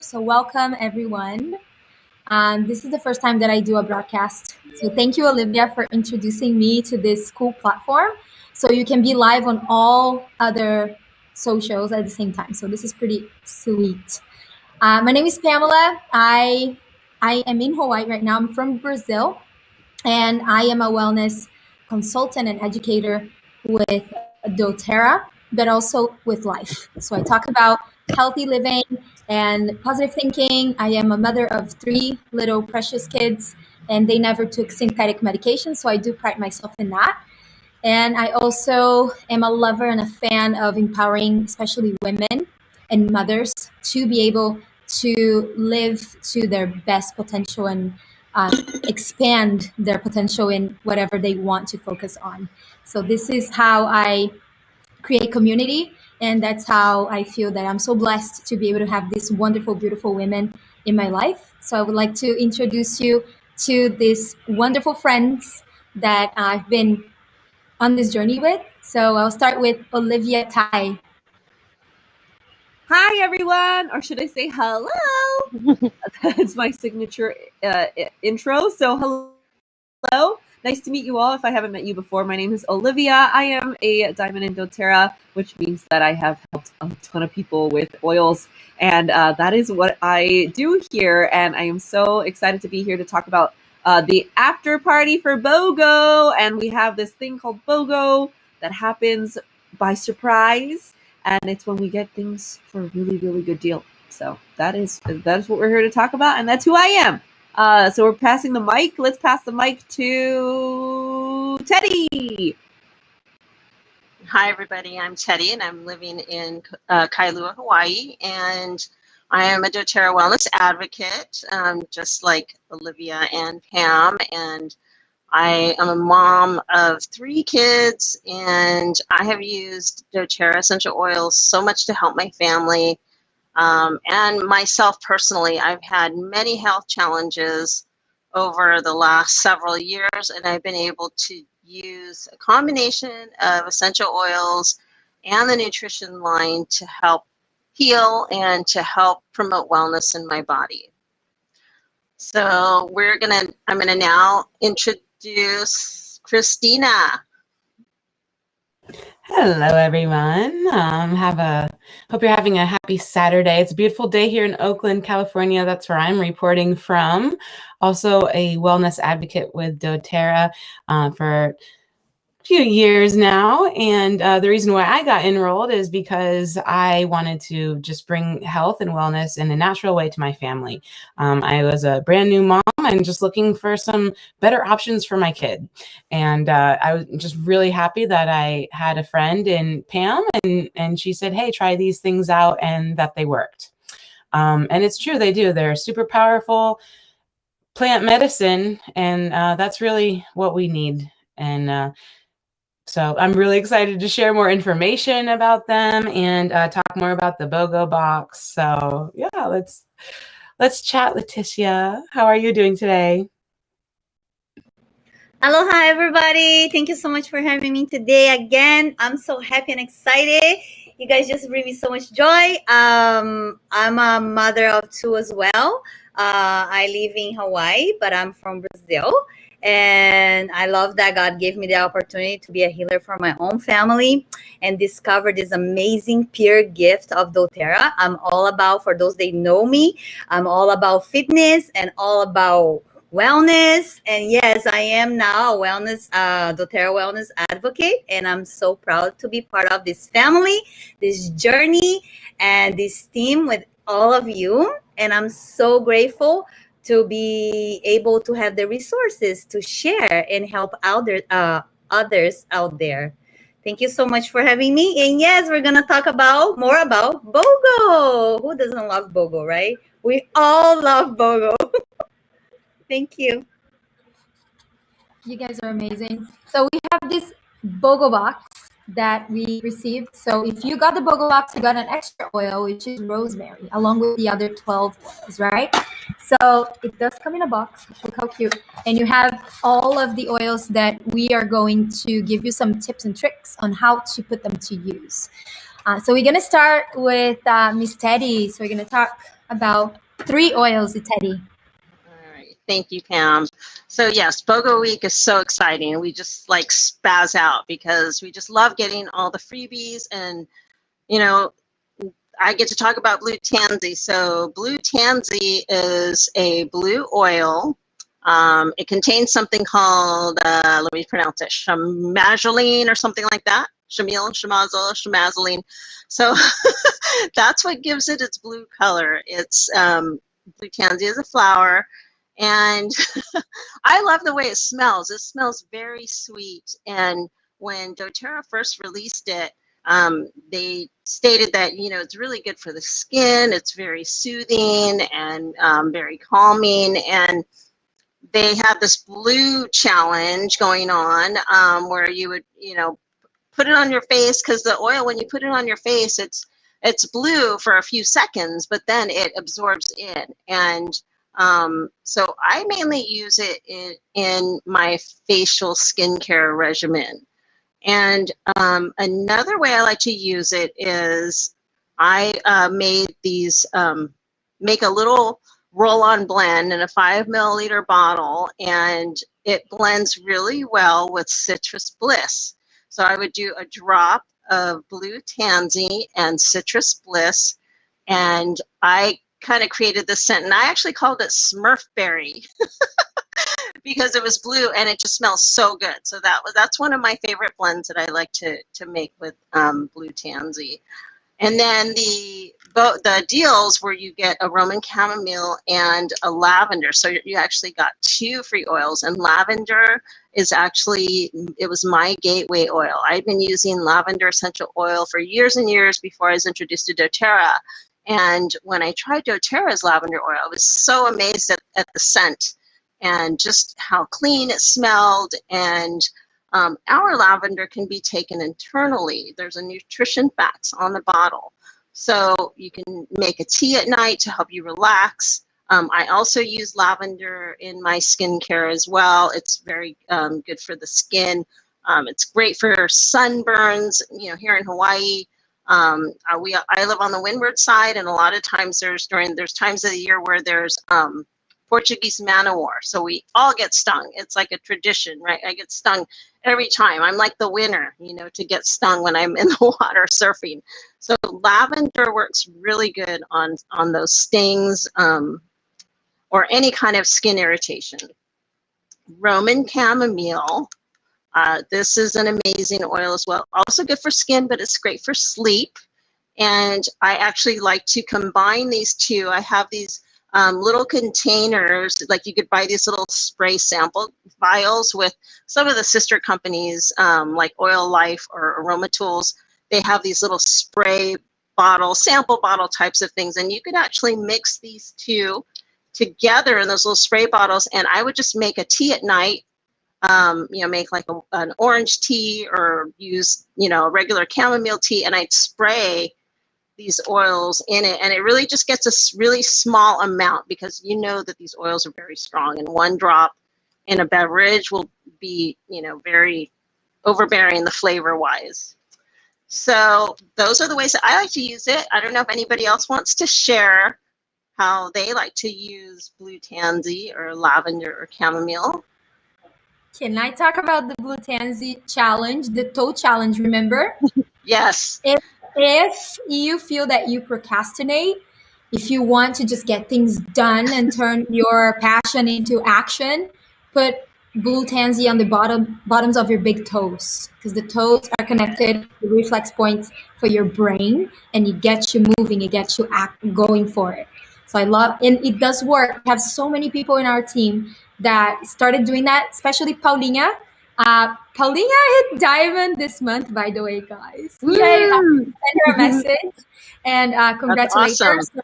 So welcome everyone. This is the first time that I do a broadcast. So thank you, Olivia, for introducing me to this cool platform. So you can be live on all other socials at the same time. So this is pretty sweet. My name is Pamela. I am in Hawaii right now. I'm from Brazil, and I am a wellness consultant and educator with doTERRA, but also with life. So I talk about healthy living and positive thinking. I am a mother of 3 little precious kids, and they never took synthetic medication, so I do pride myself in that. And I also am a lover and a fan of empowering, especially women and mothers, to be able to live to their best potential and expand their potential in whatever they want to focus on. So this is how I create community, and that's how I feel that I'm so blessed to be able to have these wonderful, beautiful women in my life. So I would like to introduce you to these wonderful friends that I've been on this journey with. So I'll start with Olivia Tai. Hi, everyone, or should I say hello? That's my signature intro. So hello. Nice to meet you all. If I haven't met you before, my name is Olivia. I am a diamond in doTERRA, which means that I have helped a ton of people with oils. And that is what I do here. And I am so excited to be here to talk about the after party for BOGO. And we have this thing called BOGO that happens by surprise. And it's when we get things for a really, really good deal. So that is what we're here to talk about. And that's who I am. So we're passing the mic. Let's pass the mic to Teddy. Hi, everybody. I'm Teddy, and I'm living in Kailua, Hawaii, and I am a doTERRA wellness advocate, just like Olivia and Pam, and I am a mom of 3 kids, and I have used doTERRA essential oils so much to help my family. And myself personally, I've had many health challenges over the last several years, and I've been able to use a combination of essential oils and the nutrition line to help heal and to help promote wellness in my body. So I'm gonna now introduce Christina. Hello, everyone. Hope you're having a happy Saturday. It's a beautiful day here in Oakland, California. That's where I'm reporting from. Also a wellness advocate with doTERRA for a few years now. And the reason why I got enrolled is because I wanted to just bring health and wellness in a natural way to my family. I was a brand new mom and just looking for some better options for my kid. And I was just really happy that I had a friend in Pam, and she said, hey, try these things out, and that they worked. And it's true, they do. They're super powerful plant medicine, and that's really what we need. And so I'm really excited to share more information about them and talk more about the BOGO box. So yeah, let's chat, Leticia. How are you doing today? Aloha, everybody. Thank you so much for having me today again. I'm so happy and excited. You guys just bring me so much joy. I'm a mother of 2 as well. I live in Hawaii, but I'm from Brazil. And I love that God gave me the opportunity to be a healer for my own family and discover this amazing pure gift of doTERRA. I'm all about, for those that know me, I'm all about fitness and all about wellness. And yes, I am now a doTERRA wellness advocate, and I'm so proud to be part of this family, this journey, and this team with all of you. And I'm so grateful to be able to have the resources to share and help others out there. Thank you so much for having me. And yes, we're gonna talk more about BOGO. Who doesn't love BOGO, right? We all love BOGO. Thank you. You guys are amazing. So we have this BOGO box that we received. So if you got the BOGO box, you got an extra oil, which is rosemary, along with the other 12 oils, right? So it does come in a box. Look how cute. And you have all of the oils that we are going to give you some tips and tricks on how to put them to use. So we're going to start with Miss Teddy. So we're going to talk about 3 oils, Teddy. All right. Thank you, Pam. So yes, BOGO week is so exciting. We just like spaz out because we just love getting all the freebies, and you know, I get to talk about blue tansy. So blue tansy is a blue oil. It contains something called, let me pronounce it, chamazoline or something like that. Chamazoline. So that's what gives it its blue color. It's blue tansy is a flower, and I love the way it smells. It smells very sweet. And when doTERRA first released it, they stated that, you know, it's really good for the skin. It's very soothing and very calming. And they had this blue challenge going on where you would, you know, put it on your face, because the oil, when you put it on your face, it's blue for a few seconds, but then it absorbs in. And so I mainly use it in my facial skincare regimen. And another way I like to use it is I made these, make a little roll-on blend in a 5 milliliter bottle, and it blends really well with Citrus Bliss. So I would do a drop of blue tansy and Citrus Bliss, and I kind of created this scent, and I actually called it Smurfberry because it was blue and it just smells so good. So that's one of my favorite blends that I like to make with blue tansy. And then the deals where you get a Roman chamomile and a lavender. So you actually got 2 free oils, and lavender is actually, it was my gateway oil. I've been using lavender essential oil for years and years before I was introduced to doTERRA. And when I tried doTERRA's lavender oil, I was so amazed at the scent and just how clean it smelled. And our lavender can be taken internally. There's a nutrition facts on the bottle. So you can make a tea at night to help you relax. I also use lavender in my skincare as well. It's very good for the skin. It's great for sunburns. You know, here in Hawaii, I live on the windward side, and a lot of times there's times of the year where there's Portuguese man o' war. So we all get stung. It's like a tradition, right? I get stung every time. I'm like the winner, you know, to get stung when I'm in the water surfing. So lavender works really good on those stings or any kind of skin irritation. Roman chamomile. This is an amazing oil as well. Also good for skin, but it's great for sleep. And I actually like to combine these two. I have these little containers, like you could buy these little spray sample vials with some of the sister companies like Oil Life or Aroma Tools. They have these little spray bottle, sample bottle types of things, and you could actually mix these two together in those little spray bottles, and I would just make a tea at night, you know, make like an orange tea or use, you know, a regular chamomile tea, and I'd spray these oils in it, and it really just gets a really small amount, because you know that these oils are very strong, and 1 drop in a beverage will be, you know, very overbearing the flavor wise. So those are the ways that I like to use it. I don't know if anybody else wants to share how they like to use blue tansy or lavender or chamomile. Can I talk about the blue tansy challenge, the toe challenge, remember? Yes. If you feel that you procrastinate, if you want to just get things done and turn your passion into action, put blue tansy on the bottoms of your big toes, because the toes are connected to reflex points for your brain, and it gets you moving, it gets you going for it. So I love, and it does work. We have so many people in our team that started doing that, especially Paulina. Paulina hit diamond this month, by the way, guys. Yay! Send her a message and congratulate her. Awesome. So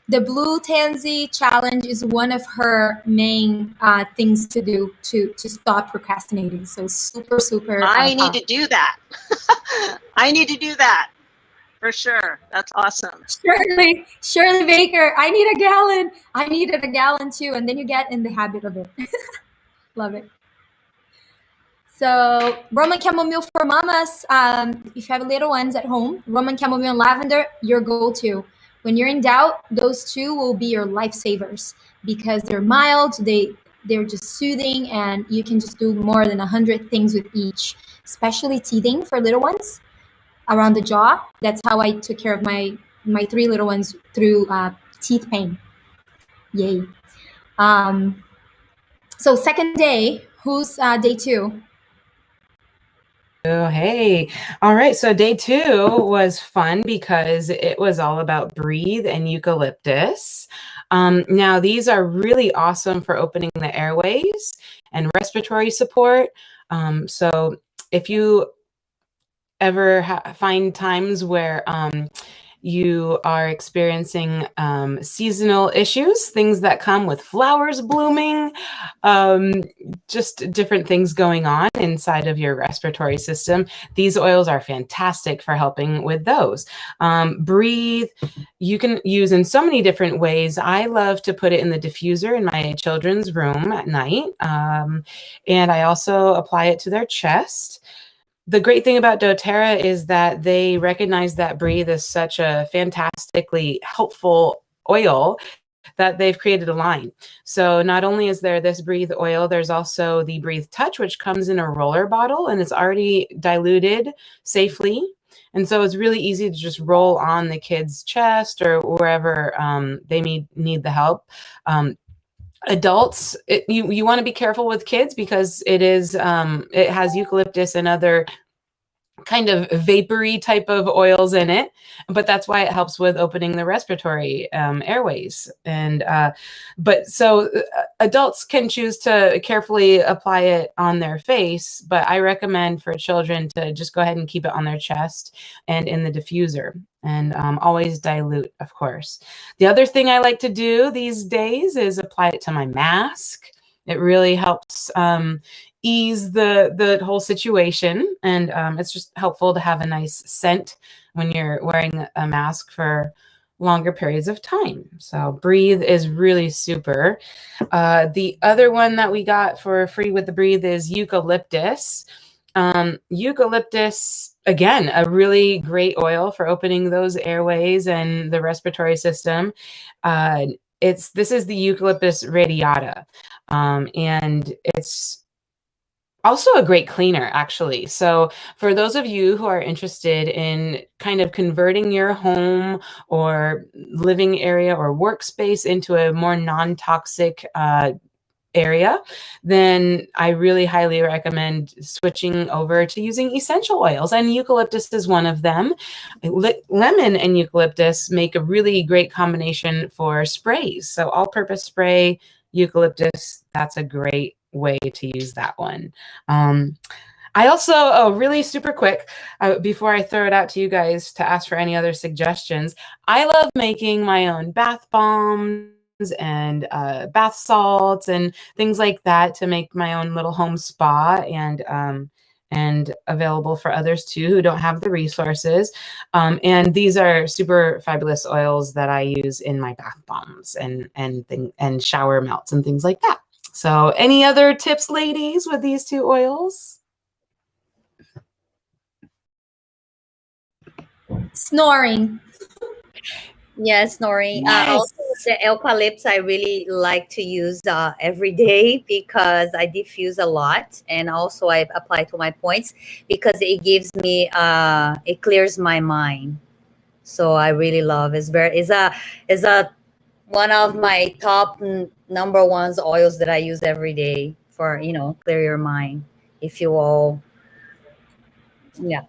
the blue tansy challenge is one of her main things to do to stop procrastinating. So super. I need to do that. I need to do that for sure. That's awesome. Shirley Baker. I need a gallon. I needed a gallon too, and then you get in the habit of it. Love it. So Roman chamomile for mamas, if you have little ones at home, Roman chamomile and lavender, your go-to. when you're in doubt, those two will be your lifesavers because they're mild, they're just soothing, and you can just do more than 100 things with each, especially teething for little ones around the jaw. That's how I took care of my 3 little ones through teeth pain. Yay. So second day, who's day 2? Oh, hey. All right. So day 2 was fun because it was all about Breathe and Eucalyptus. Now, these are really awesome for opening the airways and respiratory support. So if you ever find times where you are experiencing seasonal issues, things that come with flowers blooming, just different things going on inside of your respiratory system, these oils are fantastic for helping with those. Breathe, you can use in so many different ways. I love to put it in the diffuser in my children's room at night, and I also apply it to their chest. The great thing about doTERRA is that they recognize that Breathe is such a fantastically helpful oil that they've created a line. So not only is there this Breathe oil, there's also the Breathe Touch, which comes in a roller bottle and it's already diluted safely. And so it's really easy to just roll on the kid's chest or wherever they need the help. Adults, you want to be careful with kids because it has eucalyptus and other kind of vapory type of oils in it, but that's why it helps with opening the respiratory airways. And adults can choose to carefully apply it on their face, but I recommend for children to just go ahead and keep it on their chest and in the diffuser, and always dilute, of course. The other thing I like to do these days is apply it to my mask. It really helps ease the whole situation, and it's just helpful to have a nice scent when you're wearing a mask for longer periods of time. So Breathe is really super. The other one that we got for free with the Breathe is Eucalyptus. Eucalyptus, again, a really great oil for opening those airways and the respiratory system. This is the Eucalyptus radiata, and it's also a great cleaner, actually. So for those of you who are interested in kind of converting your home or living area or workspace into a more non-toxic area, then I really highly recommend switching over to using essential oils, and eucalyptus is one of them. Lemon and eucalyptus make a really great combination for sprays. So all-purpose spray, eucalyptus, that's a great way to use that one. I also, really super quick, before I throw it out to you guys to ask for any other suggestions, I love making my own bath bombs and bath salts and things like that to make my own little home spa, and available for others too who don't have the resources. And these are super fabulous oils that I use in my bath bombs and shower melts and things like that. So any other tips, ladies, with these 2 oils? Snoring. Yes, snoring. Yes. Also, the eucalyptus I really like to use every day because I diffuse a lot, and also I apply to my points because it gives me it clears my mind. So I really love it's a one of my top number ones oils that I use every day for clear your mind. If you all, yeah.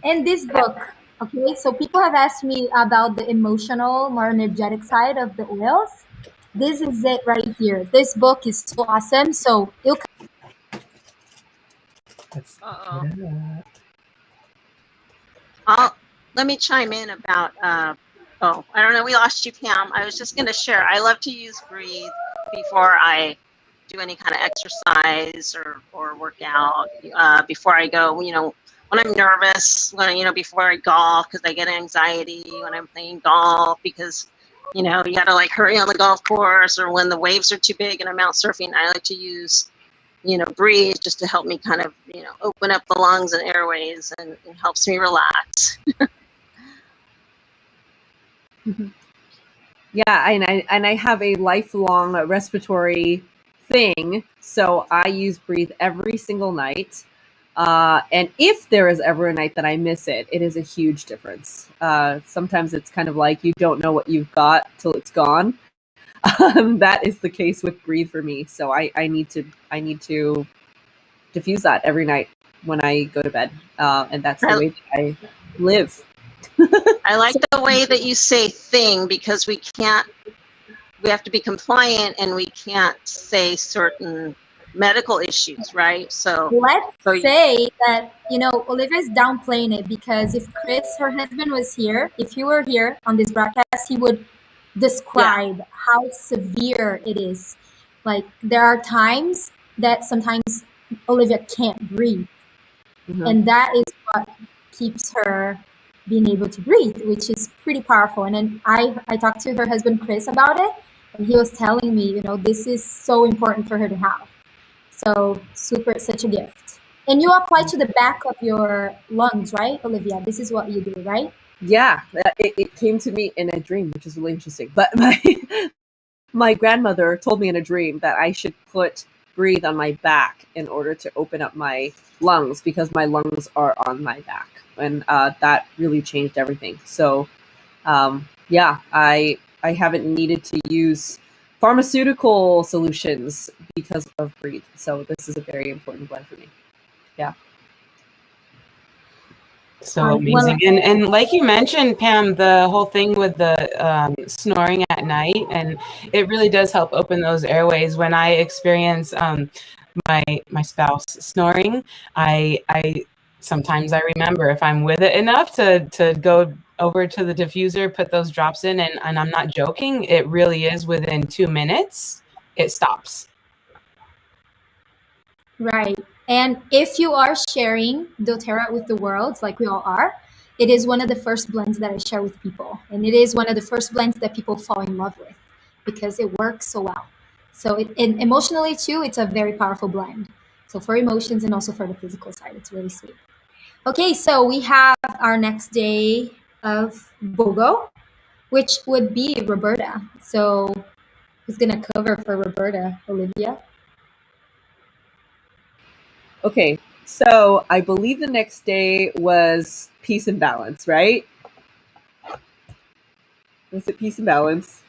In this book, okay, so people have asked me about the emotional, more energetic side of the oils. This is it right here. This book is so awesome. So Let me chime in about, I don't know, we lost you, Pam. I was just going to share. I love to use Breathe before I do any kind of exercise or workout, before I go, when I'm nervous, before I golf, because I get anxiety when I'm playing golf, because, you got to like hurry on the golf course, or when the waves are too big and I'm out surfing, I like to use, Breathe just to help me kind of, open up the lungs and airways, and it helps me relax. Yeah, and I have a lifelong respiratory thing, so I use Breathe every single night. And if there is ever a night that I miss it, it is a huge difference. Sometimes it's kind of like you don't know what you've got till it's gone. That is the case with Breathe for me. So I need to diffuse that every night when I go to bed, and that's the I, way that I live. I like the way that you say thing, because we have to be compliant, and we can't say certain medical issues, right? So Let's say that, Olivia's downplaying it, because if Chris, her husband, was here, if he were here on this broadcast, he would describe how severe it is. Like, there are times that sometimes Olivia can't breathe. And that is what keeps her being able to breathe, which is pretty powerful. And then I talked to her husband, Chris, about it, and he was telling me, this is so important for her to have. So super, such a gift. And you apply to the back of your lungs, right, Olivia? This is what you do, right? Yeah, it came to me in a dream, which is really interesting. But my grandmother told me in a dream that I should put Breathe on my back in order to open up my lungs, because my lungs are on my back, and that really changed everything. So yeah, I haven't needed to use pharmaceutical solutions because of Breathe. So this is a very important blend for me. Yeah. So amazing. And like you mentioned, Pam, the whole thing with the snoring at night, and it really does help open those airways. When I experience my spouse snoring, I sometimes I remember, if I'm with it enough, to go over to the diffuser, put those drops in, and I'm not joking, it really is within 2 minutes, it stops. Right. And if you are sharing doTERRA with the world, like we all are, it is one of the first blends that I share with people. And it is one of the first blends that people fall in love with, because it works so well. So and emotionally too, it's a very powerful blend. So for emotions and also for the physical side, it's really sweet. Okay, so we have our next day of BOGO, which would be Roberta. So who's going to cover for Roberta, Olivia? Okay, so I believe the next day was Peace and Balance, right? Was it Peace and Balance?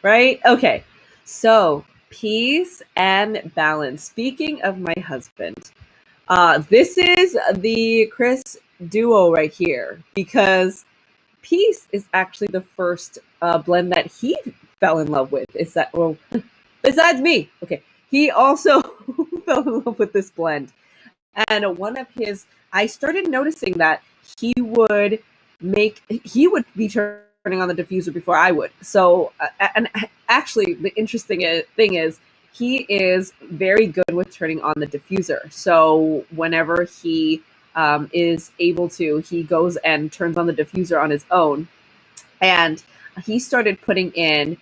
Right? Okay, so Peace and Balance. Speaking of my husband, this is the Chris duo right here, because Peace is actually the first blend that he fell in love with. Is that, well, besides me, okay, he also fell in love with this blend. And one of his, I started noticing that he would be turning on the diffuser before I would. So, and actually, the interesting thing is, he is very good with turning on the diffuser. So whenever he is able to, he goes and turns on the diffuser on his own. And he started putting in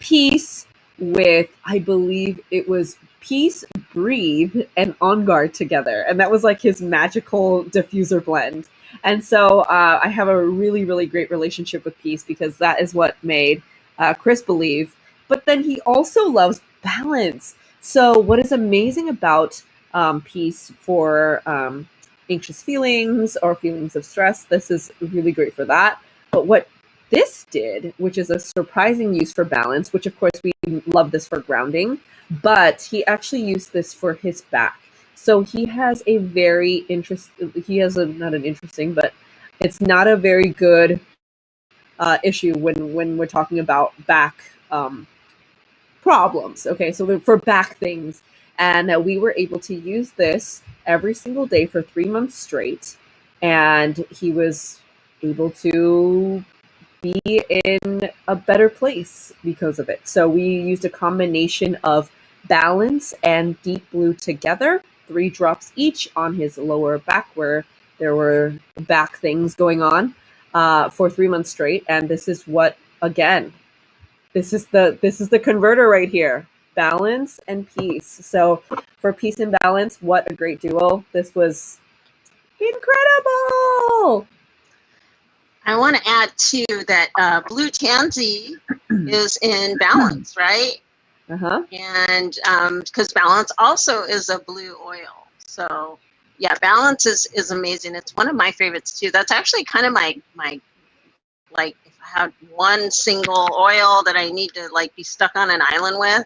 Peace with, I believe it was Peace, Breathe, and On Guard together. And that was like his magical diffuser blend. And so I have a really, really great relationship with Peace, because that is what made Chris believe. But then he also loves Balance. So what is amazing about Peace for anxious feelings or feelings of stress, this is really great for that. But what this did, which is a surprising use for Balance, which of course we love this for grounding, but he actually used this for his back. So he has a very not an interesting, but it's not a very good issue when we're talking about back problems. Okay, so for back things. And we were able to use this every single day for 3 months straight. And he was able to be in a better place because of it. So we used a combination of Balance and Deep Blue together, 3 drops each on his lower back where there were back things going on for 3 months straight. And this is what, again, this is the converter right here. Balance and Peace. So for Peace and Balance, what a great duo. This was Incredible. I want to add too that blue tansy is in balance, right? Uh-huh. And because balance also is a blue oil. So yeah, balance is amazing. It's one of my favorites too. That's actually kind of my like, if I had one single oil that I need to like be stuck on an island with,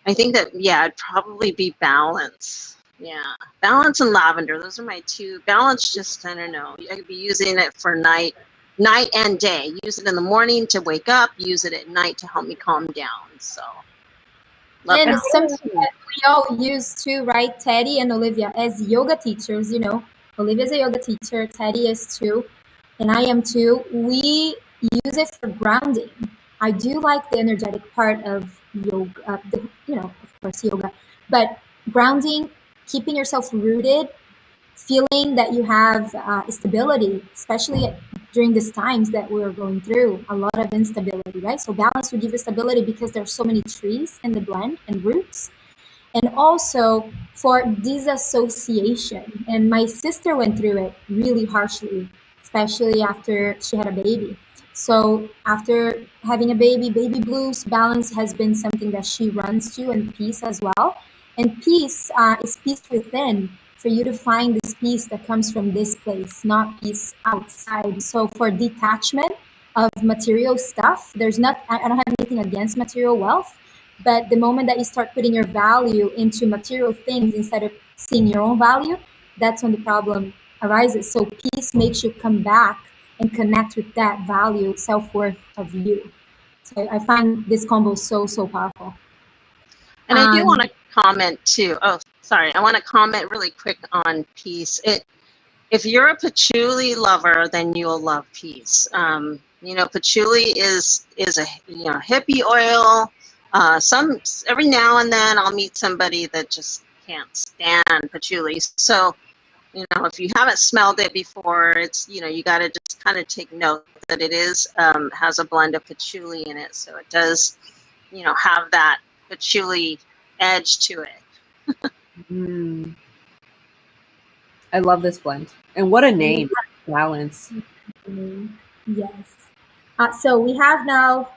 I think that, yeah, it'd probably be balance. Yeah, balance and lavender. Those are my two. Balance, just, I don't know. I could be using it for night and day. Use it in the morning to wake up. Use it at night to help me calm down. So, love And it. it's something that we all use too, right? Teddy and Olivia, as yoga teachers, you know, Olivia's a yoga teacher, Teddy is too, and I am too. We use it for grounding. I do like the energetic part of yoga, you know, of course, yoga, but grounding, keeping yourself rooted, feeling that you have stability, especially during these times that we're going through a lot of instability, right? So balance will give you stability because there's so many trees in the blend and roots, and also for disassociation. And my sister went through it really harshly, especially after she had a baby. So after having a baby, baby blues, balance has been something that she runs to, and peace as well. And peace is peace within, for you to find this peace that comes from this place, not peace outside. So for detachment of material stuff, there's not, I don't have anything against material wealth, but the moment that you start putting your value into material things instead of seeing your own value, that's when the problem arises. So peace makes you come back and connect with that value, self-worth of you. So I find this combo so, so powerful. And I do want to comment too. Oh, sorry. I want to comment really quick on peace. If you're a patchouli lover, then you'll love peace. You know, patchouli is a, you know, hippie oil. Every now and then I'll meet somebody that just can't stand patchouli. So, you know, if you haven't smelled it before, it's, you know, you got to just kind of take note that it is has a blend of patchouli in it. So it does, you know, have that patchouli edge to it. Mm. I love this blend. And what a name, Balance. Yes. So we have now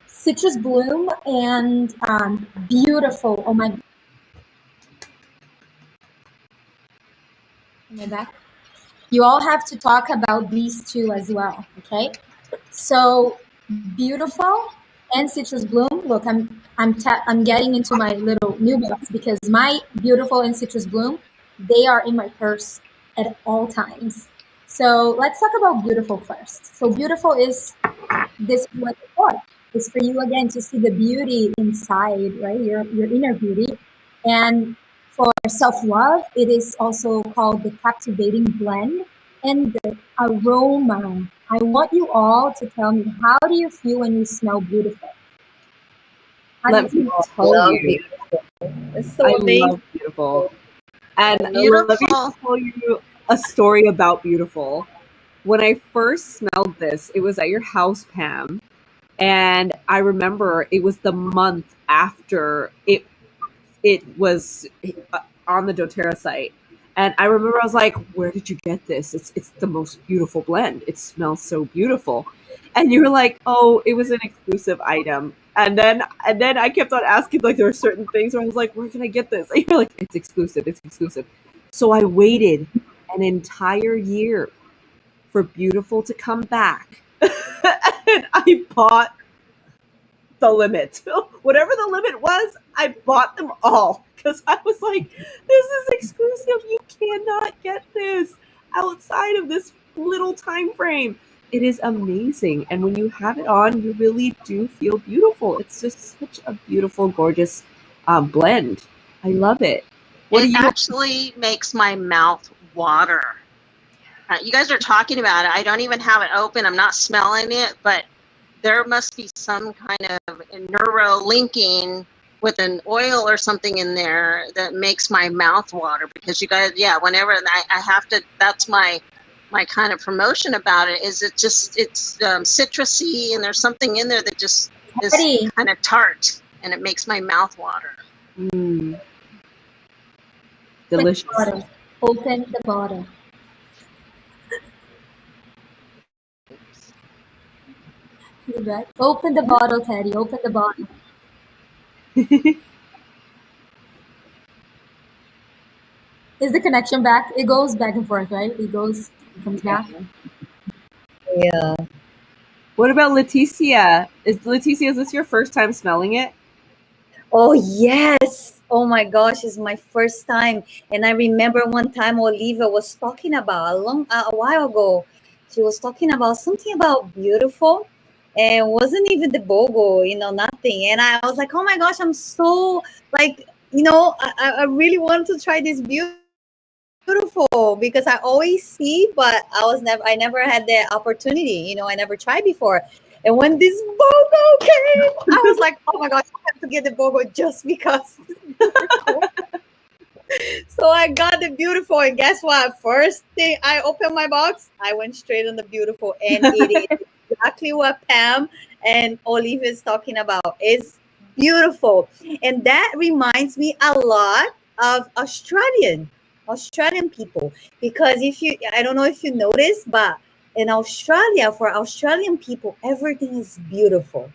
Citrus Bloom and Beautiful. Oh my. Am I back? You all have to talk about these two as well, okay? So Beautiful and Citrus Bloom. Look, I'm getting into my little new box because my Beautiful and Citrus Bloom, they are in my purse at all times. So let's talk about Beautiful first. So Beautiful is this what for? It's for you again to see the beauty inside, right? Your inner beauty. And for self-love, it is also called the captivating blend and the aroma. I want you all to tell me, how do you feel when you smell Beautiful? Let me tell you, It's so I amazing. love Beautiful. And Beautiful. let me tell you a story about Beautiful. When I first smelled this, it was at your house, Pam. And I remember it was the month after it was on the doTERRA site. And I remember I was like, where did you get this? It's the most beautiful blend. It smells so beautiful. And you were like, oh, it was an exclusive item. And then I kept on asking, like, there were certain things where I was like, where can I get this? And you're like, it's exclusive, it's exclusive. So I waited an entire year for Beautiful to come back. And I bought the limit. Whatever the limit was, I bought them all because I was like, this is exclusive. You cannot get this outside of this little time frame. It is amazing. And when you have it on, you really do feel beautiful. It's just such a beautiful, gorgeous blend. I love it. It actually makes my mouth water. You guys are talking about it. I don't even have it open. I'm not smelling it, but there must be some kind of neuro linking with an oil or something in there that makes my mouth water, because you guys, yeah, whenever I have to, that's my kind of promotion about it, is it's citrusy, and there's something in there that just is kind of tart, and it makes my mouth water. Delicious. Like Open the bottle. Right? Open the bottle, Teddy. Open the bottle. Is the connection back? It goes back and forth, right? It comes back. Yeah. What about Leticia? Is this your first time smelling it? Oh yes. Oh my gosh, it's my first time. And I remember one time Olivia was talking about a while ago. She was talking about something about beautiful, and it wasn't even the BOGO, nothing. And I was like, oh my gosh, I'm so like, I really want to try this beautiful because I always see, but I never had the opportunity. I never tried before. And when this BOGO came, I was like, oh my gosh, I have to get the BOGO just because. So I got the beautiful, and guess what? First thing I opened my box, I went straight on the beautiful, and it is exactly what Pam and Olive is talking about. It's beautiful, and that reminds me a lot of Australian people, because I don't know if you noticed, but in Australia, for Australian people, everything is beautiful.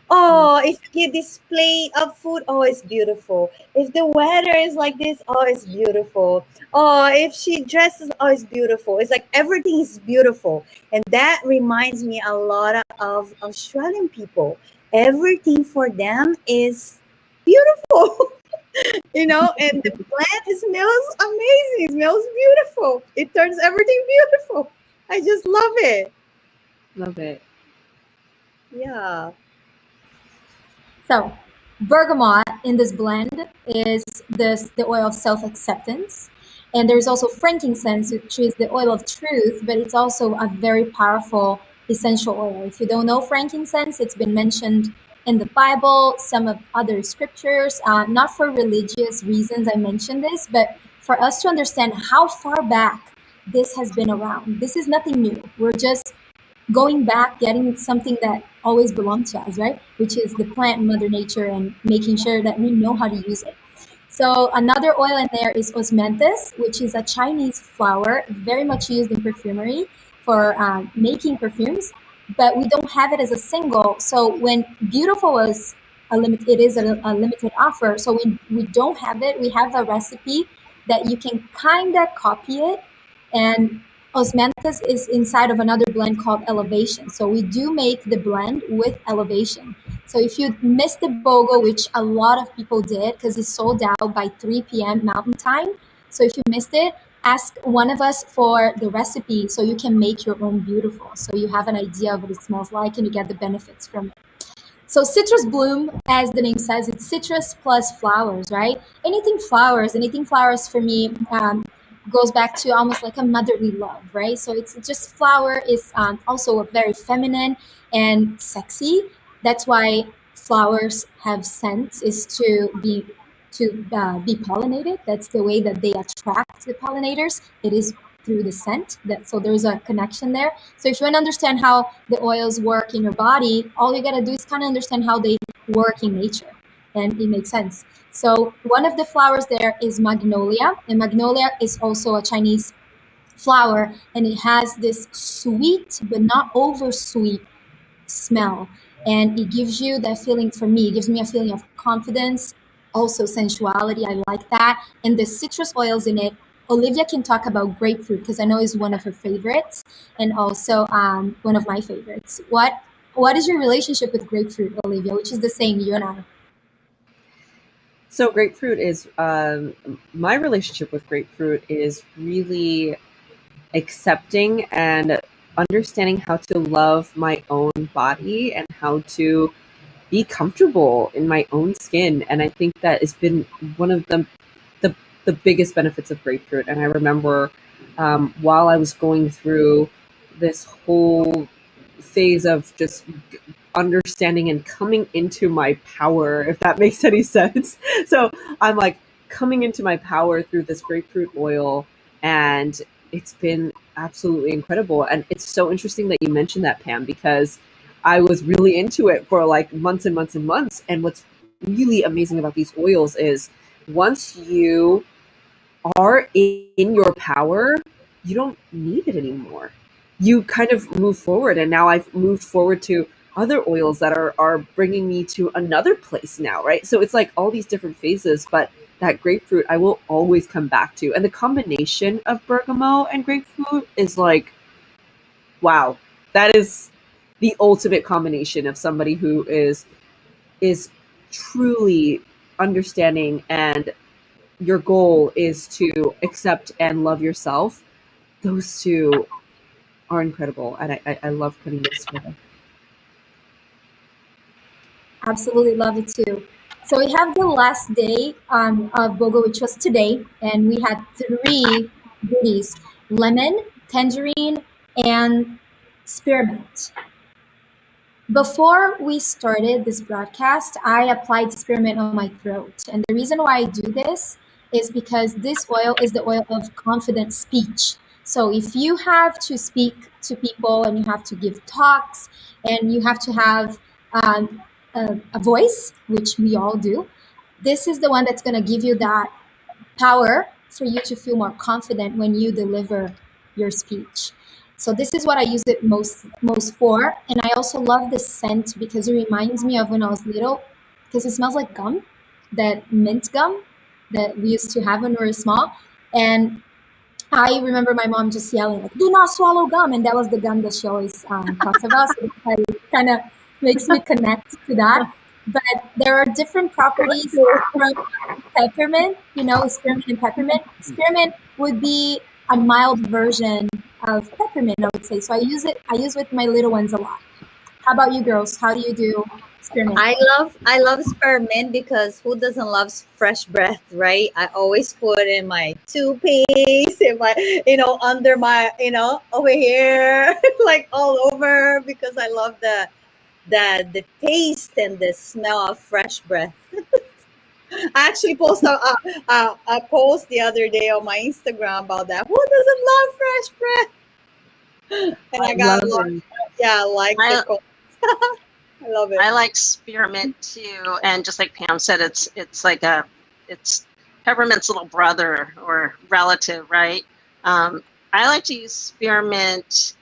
Oh, if you display of food, oh, it's beautiful. If the weather is like this, oh, it's beautiful. Oh, if she dresses, oh, it's beautiful. It's like everything is beautiful. And that reminds me a lot of Australian people. Everything for them is beautiful, and the plant smells amazing, it smells beautiful. It turns everything beautiful. I just love it. Love it. Yeah. So, bergamot in this blend is the oil of self-acceptance. And there's also frankincense, which is the oil of truth, but it's also a very powerful essential oil. If you don't know frankincense, it's been mentioned in the Bible, some of other scriptures, not for religious reasons I mentioned this, but for us to understand how far back this has been around. This is nothing new. We're just going back, getting something that always belonged to us, right? Which is the plant, Mother Nature, and making sure that we know how to use it. So another oil in there is Osmanthus, which is a Chinese flower, very much used in perfumery for making perfumes, but we don't have it as a single. So when Beautiful was it is a limited offer. So we don't have it. We have a recipe that you can kind of copy it, and Osmanthus is inside of another blend called Elevation. So we do make the blend with Elevation. So if you missed the BOGO, which a lot of people did because it's sold out by 3 p.m. Mountain Time. So if you missed it, ask one of us for the recipe so you can make your own Beautiful. So you have an idea of what it smells like and you get the benefits from it. So citrus bloom, as the name says, it's citrus plus flowers, right? Anything flowers for me goes back to almost like a motherly love, right? So it's just flower is also very feminine and sexy. That's why flowers have scent, is to be pollinated. That's the way that they attract the pollinators. It is through the scent. So there's a connection there. So if you want to understand how the oils work in your body, all you gotta do is kind of understand how they work in nature, and it makes sense. So one of the flowers there is magnolia, and magnolia is also a Chinese flower, and it has this sweet but not over sweet smell, and it gives you that feeling. For me, it gives me a feeling of confidence, also sensuality. I like that. And the citrus oils in it, Olivia can talk about grapefruit because I know is one of her favorites, and also one of my favorites. What is your relationship with grapefruit, Olivia? Which is the same, you and I. So grapefruit is my relationship with grapefruit is really accepting and understanding how to love my own body and how to be comfortable in my own skin. And I think that has been one of the biggest benefits of grapefruit. And I remember while I was going through this whole phase of just understanding and coming into my power, if that makes any sense. So I'm like coming into my power through this grapefruit oil, and it's been absolutely incredible. And it's so interesting that you mentioned that, Pam, because I was really into it for like months and months and months. And what's really amazing about these oils is once you are in your power, you don't need it anymore. You kind of move forward, and now I've moved forward to other oils that are bringing me to another place now, right? So it's like all these different phases, but that grapefruit I will always come back to. And the combination of bergamot and grapefruit is like, wow, that is the ultimate combination of somebody who is truly understanding, and your goal is to accept and love yourself. Those two are incredible, and I love putting this together. Absolutely love it too. So we have the last day of BOGO, which was today, and we had 3 goodies: lemon, tangerine, and spearmint. Before we started this broadcast, I applied spearmint on my throat. And the reason why I do this is because this oil is the oil of confident speech. So if you have to speak to people and you have to give talks and you have to have a voice, which we all do, this is the one that's going to give you that power for you to feel more confident when you deliver your speech. So this is what I use it most for. And I also love the scent because it reminds me of when I was little, because it smells like gum, that mint gum that we used to have when we were small. And I remember my mom just yelling, like, "Do not swallow gum," and that was the gum that she always talks about. So it kind of makes me connect to that. But there are different properties from peppermint, spearmint and peppermint. Spearmint would be a mild version of peppermint, I would say. So I use with my little ones a lot. How about you girls? How do you do spearmint? I love spearmint because who doesn't love fresh breath, right? I always put in my toothpaste, in my, under my, over here, like all over, because I love the taste and the smell of fresh breath. I actually posted a post the other day on my Instagram about that. Who doesn't love fresh breath? And I got a lot. Yeah, likes I- and comments. I love it. I like spearmint too, and just like Pam said, it's peppermint's little brother or relative, right? I like to use spearmint.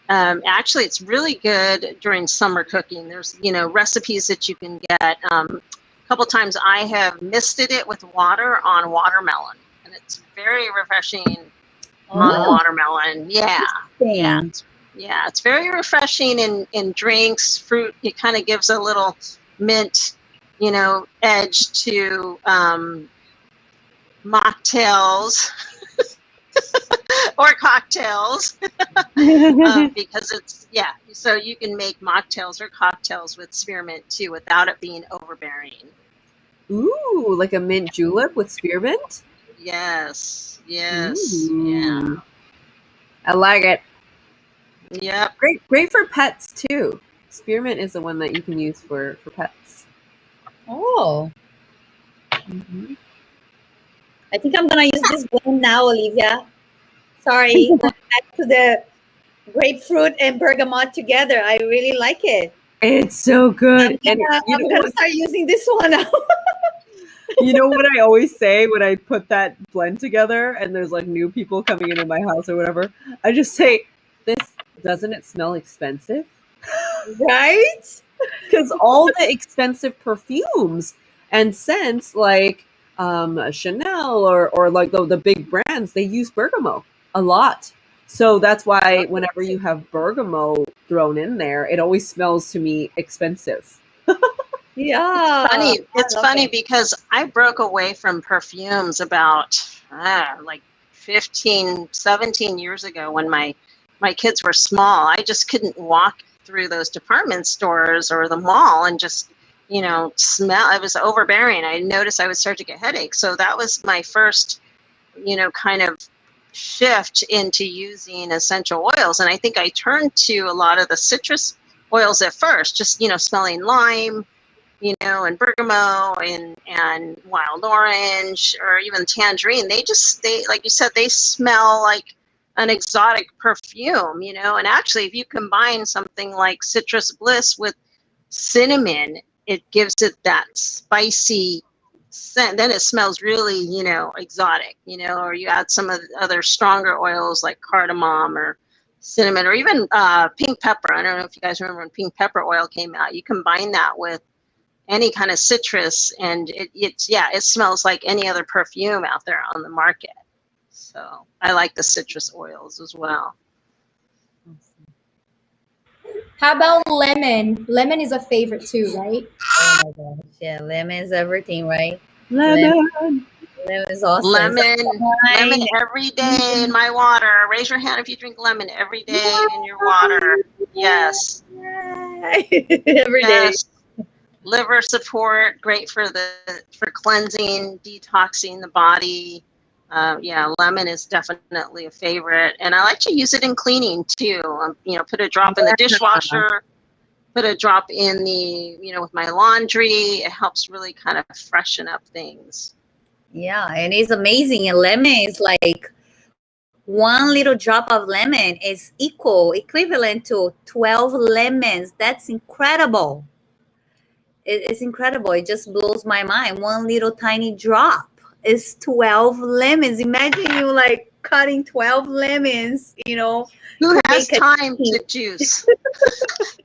Actually, it's really good during summer cooking. There's recipes that you can get. A couple times I have misted it with water on watermelon, and it's very refreshing on watermelon. Yeah. Yeah, it's very refreshing in drinks, fruit. It kind of gives a little mint, edge to mocktails or cocktails because so you can make mocktails or cocktails with spearmint too without it being overbearing. Ooh, like a mint julep with spearmint? Yes. Ooh. Yeah. I like it. Yep. Great for pets too. Spearmint is the one that you can use for pets. Oh, Mm-hmm. I think I'm gonna use this blend now, Olivia. Sorry, going back to the grapefruit and bergamot together. I really like it. It's so good. And I'm gonna start using this one now. you know what I always say when I put that blend together and there's like new people coming into my house or whatever? I just say, doesn't it smell expensive? Right? Because all the expensive perfumes and scents like Chanel or like the big brands, they use bergamot a lot. So that's why whenever you have bergamot thrown in there, it always smells to me expensive. Yeah. It's funny because I broke away from perfumes about like 15, 17 years ago when my kids were small. I just couldn't walk through those department stores or the mall and just, smell. It was overbearing. I noticed I would start to get headaches. So that was my first, kind of shift into using essential oils. And I think I turned to a lot of the citrus oils at first, just, smelling lime, and bergamot and wild orange or even tangerine. They like you said, they smell like an exotic perfume, and actually if you combine something like citrus bliss with cinnamon, it gives it that spicy scent, then it smells really, you know, exotic, you know, or you add some of the other stronger oils like cardamom or cinnamon or even pink pepper. I don't know if you guys remember when pink pepper oil came out. You combine that with any kind of citrus and it smells like any other perfume out there on the market. So I like the citrus oils as well. How about lemon? Lemon is a favorite too, right? Oh my gosh, yeah, lemon is everything, right? Lemon. Lemon is awesome. Lemon every day in my water. Raise your hand if you drink lemon every day in your water. Yes. Every day. Yes. Liver support, great for cleansing, detoxing the body. Yeah, lemon is definitely a favorite, and I like to use it in cleaning too. You know, put a drop in the dishwasher, put a drop in the, you know, with my laundry. It helps really kind of freshen up things. Yeah, and it's amazing. And lemon is like one little drop of lemon is equivalent to 12 lemons. That's incredible. It's incredible. It just blows my mind. One little tiny drop is 12 lemons. Imagine you like cutting 12 lemons, you know. Who to has make a time tea. to juice?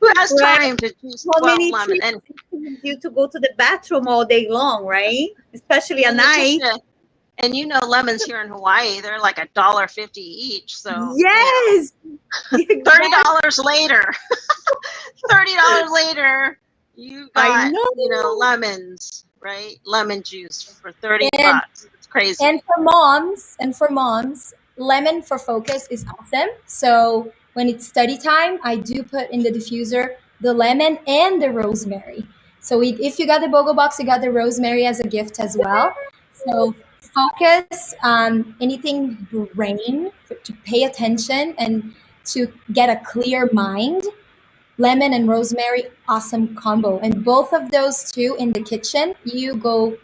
Who has Right. time to juice How 12 many lemons? trips you to go to the bathroom all day long, right? Especially at night. And you know, lemons here in Hawaii, they're like $1.50 each. So Yes. $30 later. $30 later, you got, you know, lemons, right? Lemon juice for 30 bucks. It's crazy. And for moms, lemon for focus is awesome. So when it's study time, I do put in the diffuser the lemon and the rosemary. So if you got the BOGO box, you got the rosemary as a gift as well. So focus on anything brain, to pay attention and to get a clear mind. Lemon and rosemary, awesome combo. And both of those two in the kitchen, you go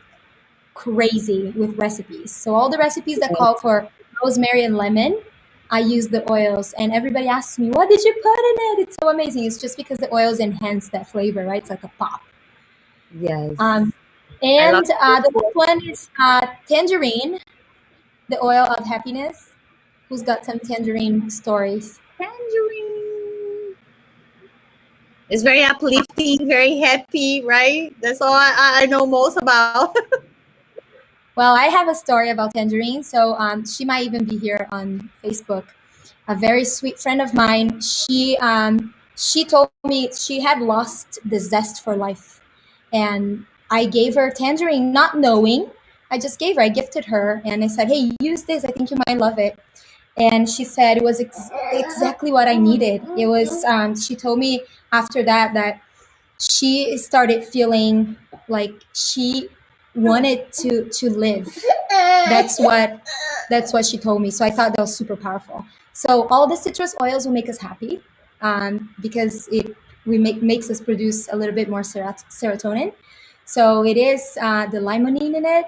crazy with recipes. So all the recipes that call for rosemary and lemon, I use the oils. And everybody asks me, what did you put in it? It's so amazing. It's just because the oils enhance that flavor, right? It's like a pop. Yes. And the next one is tangerine, the oil of happiness. Who's got some tangerine stories? Tangerine. It's very uplifting, very happy, right? That's all I know most about. Well, I have a story about tangerine. So she might even be here on Facebook. A very sweet friend of mine, she told me she had lost the zest for life. And I gave her tangerine, not knowing. I just gave her, I gifted her. And I said, hey, use this. I think you might love it. And she said it was exactly what I needed. It was, she told me after that she started feeling like she wanted to live. That's what she told me. So I thought that was super powerful. So all the citrus oils will make us happy, because it makes us produce a little bit more serotonin. So it is the limonene in it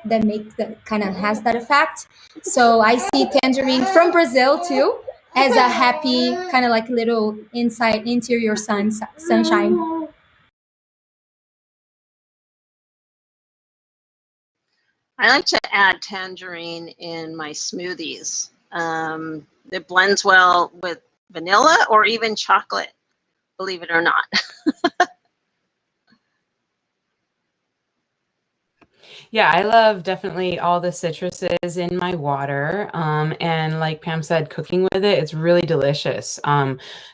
that kind of has that effect. So I see tangerine from Brazil too as a happy kind of like little interior sunshine. I like to add tangerine in my smoothies. It blends well with vanilla or even chocolate, believe it or not. Yeah, I love definitely all the citruses in my water. And like Pam said, cooking with it, it's really delicious.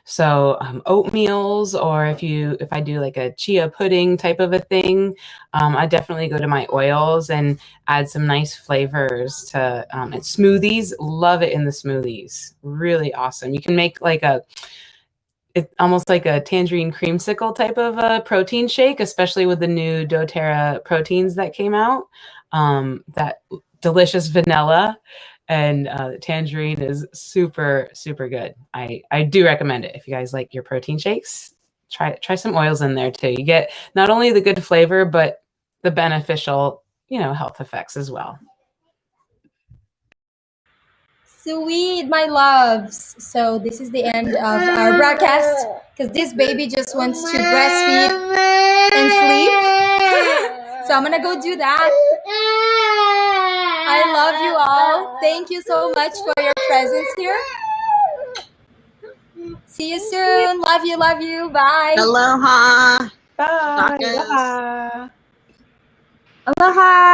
So oatmeals, or if I do like a chia pudding type of a thing, I definitely go to my oils and add some nice flavors to smoothies. Love it in the smoothies. Really awesome. You can make like it's almost like a tangerine creamsicle type of a protein shake, especially with the new doTERRA proteins that came out. That delicious vanilla and tangerine is super, super good. I do recommend it. If you guys like your protein shakes, try some oils in there too. You get not only the good flavor, but the beneficial, health effects as well. Sweet, my loves. So this is the end of our broadcast because this baby just wants to breastfeed and sleep. So I'm gonna go do that. I love you all. Thank you so much for your presence here. See you soon. Love you, love you. Bye. Aloha. Bye. Takas. Aloha. Aloha.